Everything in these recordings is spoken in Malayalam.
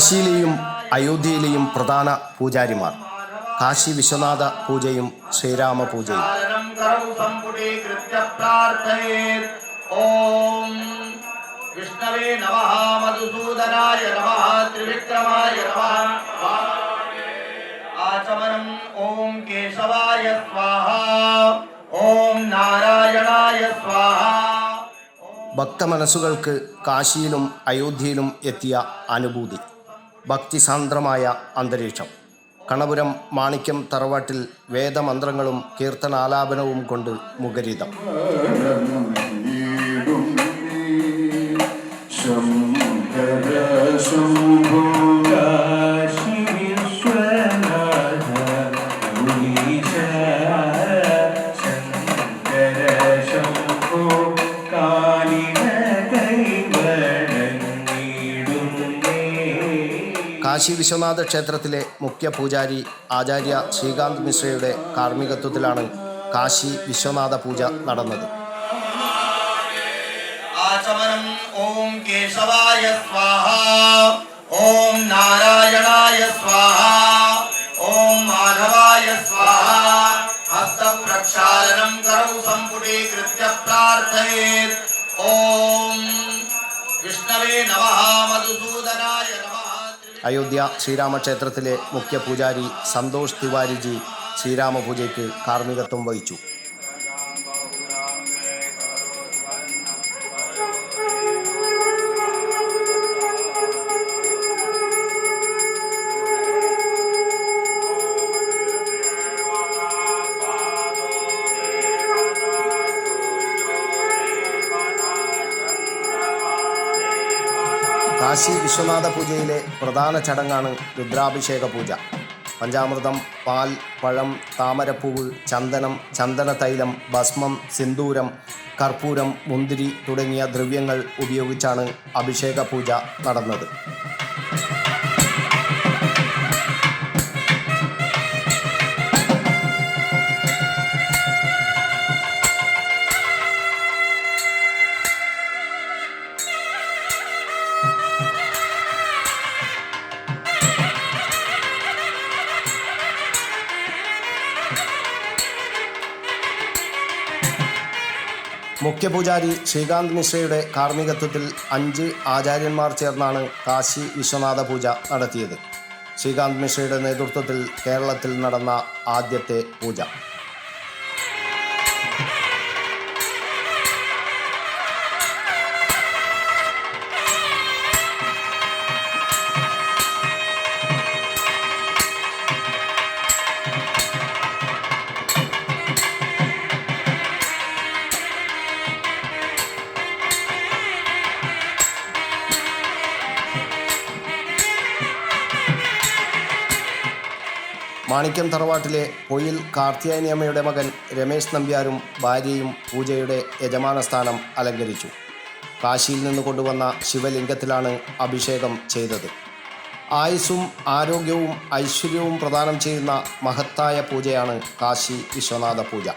കാശിയിലെയും അയോധ്യയിലെയും പ്രധാന പൂജാരിമാർ. കാശി വിശ്വനാഥ പൂജയും ശ്രീരാമ പൂജയും. വിഷ്ണവേ നമഃ, മധുസൂദനായ നമഃ, ത്രിവിക്രമായ നമഃ. ആചമനം ഓം കേശവായ സ്വാഹ, ഓം നാരായണായ സ്വാഹ. ഭക്തമനസ്സുകൾക്ക് കാശിയിലും അയോധ്യയിലും എത്തിയ അനുഭൂതി. ഭക്തിസാന്ദ്രമായ അന്തരീക്ഷം. കണപുരം മാണിക്യം തറവാട്ടിൽ വേദമന്ത്രങ്ങളും കീർത്തനാലാപനവും കൊണ്ട് മുഖരിതം. കാശി വിശ്വനാഥ ക്ഷേത്രത്തിലെ മുഖ്യ പൂജാരി ആചാര്യ ശ്രീകാന്ത് മിശ്രയുടെ കാർമ്മികത്വത്തിലാണ് കാശി വിശ്വനാഥ പൂജ നടന്നത്. ആചമനം ഓം കേശവായ സ്വാഹ, ഓം നാരായണായ സ്വാഹ, ഓം മാധവായ സ്വാഹ. ഹസ്തപ്രക്ഷാളനം കരൗ സംപുടീകൃത്യ പ്രാർത്ഥയേത്. ഓം വിഷ്ണവേ നമഃ, മധുസൂദനായ നമഃ. അയോധ്യ ശ്രീരാമക്ഷേത്രത്തിലെ മുഖ്യ പൂജാരി സന്തോഷ് തിവാരിജി ശ്രീരാമ പൂജയ്ക്ക് കാർമ്മികത്വം വഹിച്ചു. കാശി വിശ്വനാഥ പൂജയിലെ പ്രധാന ചടങ്ങാണ് രുദ്രാഭിഷേക പൂജ. പഞ്ചാമൃതം, പാൽ, പഴം, താമരപ്പൂവ്, ചന്ദനം, ചന്ദനതൈലം, ഭസ്മം, സിന്ദൂരം, കർപ്പൂരം, മുന്തിരി തുടങ്ങിയ ദ്രവ്യങ്ങൾ ഉപയോഗിച്ചാണ് അഭിഷേക പൂജ നടന്നത്. മുഖ്യപൂജാരി ശ്രീകാന്ത് മിശ്രയുടെ കാർമ്മികത്വത്തിൽ 5 ആചാര്യന്മാർ ചേർന്നാണ് കാശി വിശ്വനാഥ പൂജ നടത്തിയത്. ശ്രീകാന്ത് മിശ്രയുടെ നേതൃത്വത്തിൽ കേരളത്തിൽ നടന്ന ആദ്യത്തെ പൂജ. മാണിക്യം തറവാട്ടിലെ പൊയിൽ കാർത്തിയായനിയമ്മയുടെ മകൻ രമേശ് നമ്പ്യാരും ഭാര്യയും പൂജയുടെ യജമാന സ്ഥാനം അലങ്കരിച്ചു. കാശിയിൽ നിന്ന് കൊണ്ടുവന്ന ശിവലിംഗത്തിലാണ് അഭിഷേകം ചെയ്തത്. ആയുസ്സും ആരോഗ്യവും ഐശ്വര്യവും പ്രദാനം ചെയ്യുന്ന മഹത്തായ പൂജയാണ് കാശി വിശ്വനാഥ പൂജ.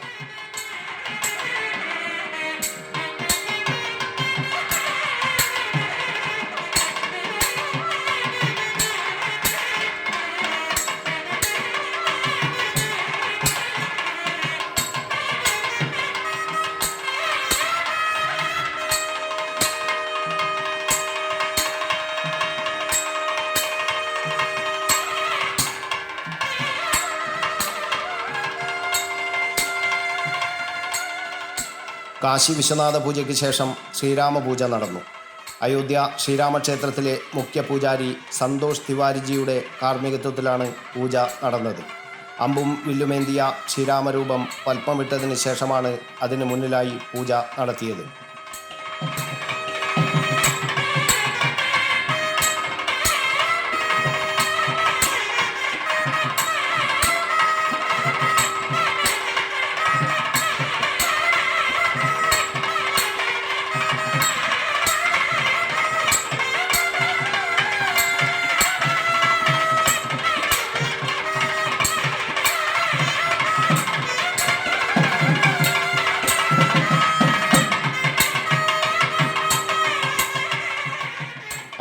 കാശി വിശ്വനാഥ പൂജയ്ക്ക് ശേഷം ശ്രീരാമ പൂജ നടന്നു. അയോധ്യ ശ്രീരാമക്ഷേത്രത്തിലെ മുഖ്യ പൂജാരി സന്തോഷ് തിവാരിജിയുടെ കാർമ്മികത്വത്തിലാണ് പൂജ നടന്നത്. അമ്പും വില്ലുമേന്തിയ ശ്രീരാമരൂപം പത്മമിട്ടതിന് ശേഷമാണ് അതിന് മുന്നിലായി പൂജ നടത്തിയത്.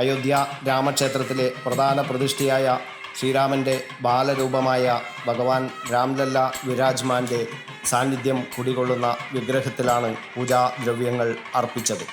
അയോധ്യ രാമക്ഷേത്രത്തിലെ പ്രധാന പ്രതിഷ്ഠയായ ശ്രീരാമൻ്റെ ബാലരൂപമായ ഭഗവാൻ രാംലല്ല വിരാജ്മാൻ്റെ സാന്നിധ്യം കുടികൊള്ളുന്ന വിഗ്രഹത്തിലാണ് പൂജാദ്രവ്യങ്ങൾ അർപ്പിച്ചത്.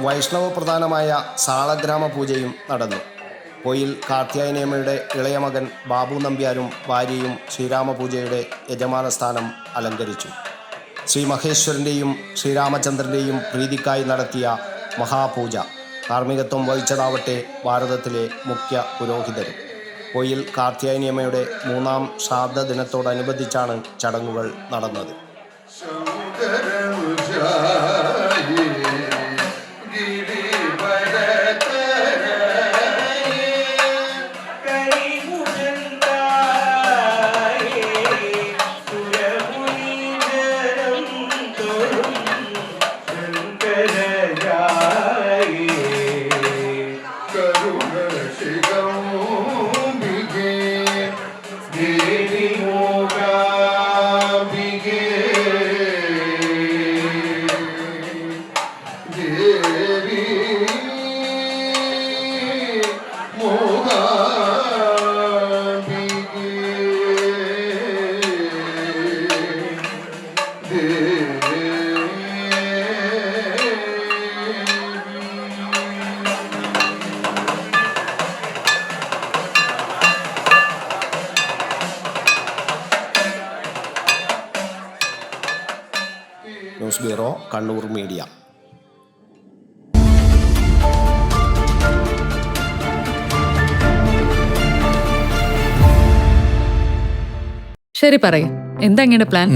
വൈഷ്ണവ പ്രധാനമായ സാളഗ്രാമ പൂജയും നടന്നു. പൊയിൽ കാർത്യായനിയമ്മയുടെ ഇളയ മകൻ ബാബു നമ്പ്യാരും ഭാര്യയും ശ്രീരാമപൂജയുടെ യജമാന സ്ഥാനം അലങ്കരിച്ചു. ശ്രീ മഹേശ്വരൻ്റെയും ശ്രീരാമചന്ദ്രൻ്റെയും പ്രീതിക്കായി നടത്തിയ മഹാപൂജ കാർമ്മികത്വം വഹിച്ചതാവട്ടെ ഭാരതത്തിലെ മുഖ്യ പുരോഹിതരും. പൊയിൽ കാർത്യായനിയമ്മയുടെ 3ാം ശ്രാദ്ധ ദിനത്തോടനുബന്ധിച്ചാണ് ചടങ്ങുകൾ നടന്നത്. News bureau, Kannur media. ശരി, പറയും എന്താ ഇങ്ങനെ പ്ലാൻ?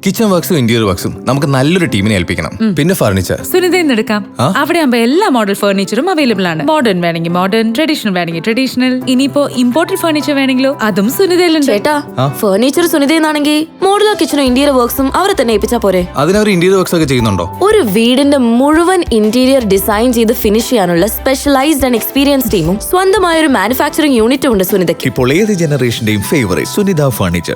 കിച്ചൺ വർക്സും ഇന്റീരിയർ വർക്സും നമുക്ക് നല്ലൊരു ടീമിനെ ഏൽപ്പിക്കണം. പിന്നെ ഫർണിച്ചർ സുനിതയിൽ നിന്ന് എടുക്കാം. അവിടെ ആകുമ്പോ എല്ലാ മോഡൽ ഫർണിച്ചറും അവൈലബിൾ ആണ്. മോഡേൺ വേണമെങ്കിൽ മോഡേൺ, ട്രഡീഷണൽ വേണമെങ്കിൽ ട്രഡീഷണൽ. ഇനിയിപ്പോ ഇമ്പോർട്ടഡ് ഫർണിച്ചർ വേണമെങ്കിലോ അതും സുനിതയിലുണ്ട്. ചേട്ടാ, ഫർണിച്ചർ സുനിതയിലാണെങ്കിൽ മോഡുലാർ കിച്ചണും ഇന്റീരിയർ വർക്സും അവരെ തന്നെ ഏൽപ്പിച്ചാ പോരെ? അതിനവർ ഇന്റീരിയർ വർക്സ് ഒക്കെ ചെയ്യുന്നുണ്ടോ? ഒരു വീടിന്റെ മുഴുവൻ ഇന്റീരിയർ ഡിസൈൻ ചെയ്ത് ഫിനിഷ് ചെയ്യാനുള്ള സ്പെഷ്യലൈസ്ഡ് ആൻഡ് എക്സ്പീരിയൻസ് ടീമും സ്വന്തമായ ഒരു മാനുഫാക്ചറിംഗ് യൂണിറ്റും ഉണ്ട് സുനിതയ്ക്ക്. ഇപ്പോൾ ഏത് ജനറേഷന്റെയും ഫേവറേറ്റ് സുനിത ഫർണിച്ചർ.